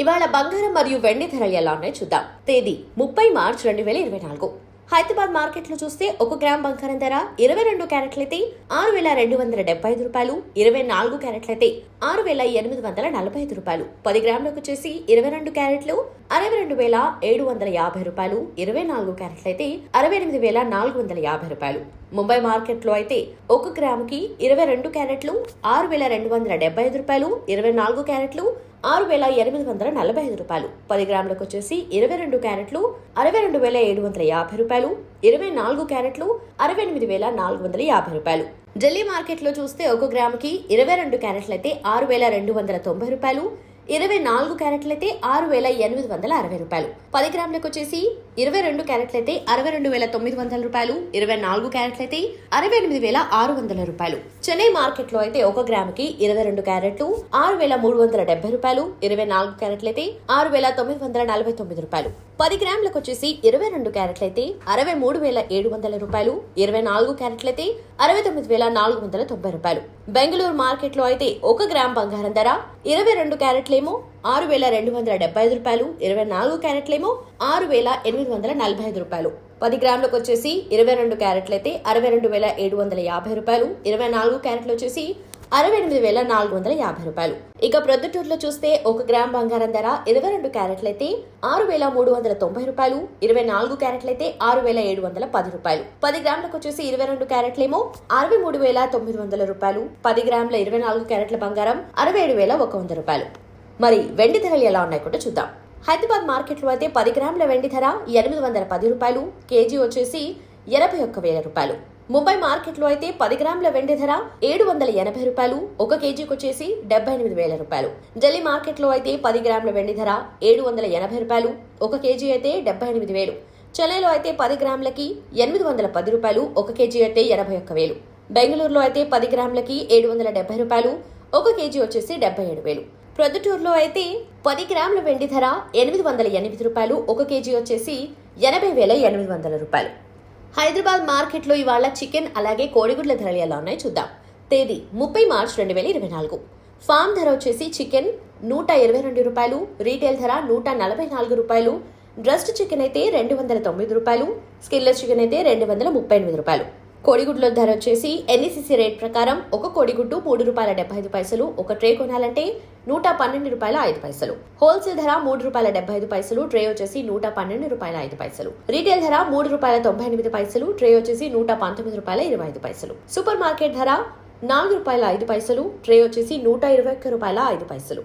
ఇవాళ బంగారం మరియు వెండి ధరలు ఎలా ఉన్నాయో చూద్దాం. తేదీ 30 మార్చి 2024. హైదరాబాద్ మార్కెట్ లో చూస్తే 1 గ్రామ్ బంగారం ధర 22 క్యారెట్లయితే 6,275 రూపాయలు, 24 క్యారెట్లయితే 6,845 రూపాయలు, 10 గ్రాములకు వచ్చేసి 22 క్యారెట్లు 62,750 రూపాయలు, 24 క్యారెట్లయితే 68,450 రూపాయలు. ముంబై మార్కెట్ లో అయితే 1 గ్రాముకి 22 క్యారెట్లు 6,275 రూపాయలు, 24 క్యారెట్లు 6,845 రూపాయలు, 10 గ్రాములకు వచ్చేసి 22 క్యారెట్లు 62,750 రూపాయలు, 24 క్యారెట్లు 68,450 రూపాయలు. ఢిల్లీ మార్కెట్ లో చూస్తే 1 గ్రాముకి 22 క్యారెట్లయితే 6,290 రూపాయలు, 24 క్యారెట్లయితే 6,860 రూపాయలు, 10 గ్రాములకు వచ్చేసి 22 క్యారెట్లయితే 62,900 రూపాయలు, 24 క్యారెట్లయితే 68,600 రూపాయలు. చెన్నై మార్కెట్ లో అయితే 1 గ్రాముకి 22 క్యారెట్లు 6,370 రూపాయలు, 24 క్యారెట్లయితే 6,949 రూపాయలు, 10 గ్రాములకు వచ్చేసి 22 క్యారెట్లయితే 63,700 రూపాయలు, 24 క్యారెట్లయితే 69,490 రూపాయలు. బెంగళూరు మార్కెట్ లో అయితే 1 గ్రామ్ బంగారం ధర 22 క్యారెట్లేమో 6,275 రూపాయలు, 24 క్యారెట్లేమో 6,845 రూపాయలు, 10 గ్రాములకు వచ్చేసి 22 క్యారెట్లయితే 62,750 రూపాయలు, 24 క్యారెట్లు వచ్చేసి 68,450 రూపాయలు. ఇక ప్రొద్దుటూరులో చూస్తే 1 గ్రామ్ బంగారం ధర 22 క్యారెట్లయితే 6,390 రూపాయలు, 24 క్యారెట్లయితే 6,710 రూపాయలు, 10 గ్రాములకు వచ్చేసి 22 క్యారెట్లేమో 63,900 రూపాయలు, 10 గ్రాముల 24 క్యారెట్ల బంగారం 67,100 రూపాయలు. మరి వెండి ధరలు ఎలా ఉన్నాయి కూడా చూద్దాం. హైదరాబాద్ మార్కెట్ లో అయితే 10 గ్రాముల వెండి ధర 810 రూపాయలు, కేజీ వచ్చేసి 81,000 రూపాయలు. ముంబై మార్కెట్ లో అయితే 10 గ్రాముల వెండి ధర 780 రూపాయలు, 1 కేజీకి వచ్చేసి 78,000 రూపాయలు. ఢిల్లీ మార్కెట్ లో అయితే 10 గ్రాముల వెండి ధర 780 రూపాయలు, 1 కేజీ అయితే 78,000. చెన్నైలో అయితే 10 గ్రాములకి 810 రూపాయలు, 1 కేజీ అయితే 81,000. బెంగళూరులో అయితే 10 గ్రాములకి 770 రూపాయలు, 1 కేజీ వచ్చేసి 77,000. ప్రొద్దుటూరులో అయితే 10 గ్రాముల వెండి ధర 808 రూపాయలు, 1 కేజీ వచ్చేసి 80,800 రూపాయలు. హైదరాబాద్ మార్కెట్ లో ఇవాళ చికెన్ అలాగే కోడిగుడ్ల ధరలు ఎలా ఉన్నాయో చూద్దాం. తేదీ 30 మార్చి 2024. ఫామ్ ధర వచ్చేసి చికెన్ 122 రూపాయలు, రీటైల్ ధర 144 రూపాయలు, డ్రస్ట్ చికెన్ అయితే 209 రూపాయలు, స్కిన్లెస్ చికెన్ అయితే 238 రూపాయలు. కోడిగుడ్ల ధర వచ్చేసి ఎన్ఈసిసి రేట్ ప్రకారం 1 కోడిగుడ్డు 3 రూపాయల 75 పైసలు, 1 ట్రే కొనాలంటే 112 రూపాయల 5 పైసలు. హోల్సేల్ ధర 3 రూపాయల 75 పైసలు, ట్రే వచ్చేసి 112 రూపాయల 5 పైసలు. రీటైల్ ధర 3 రూపాయల 98 పైసలు, ట్రే వచ్చేసి 119 రూపాయల 25 పైసలు. సూపర్ మార్కెట్ ధర 4 రూపాయల 5 పైసలు, ట్రే వచ్చేసి 121 రూపాయల 5 పైసలు.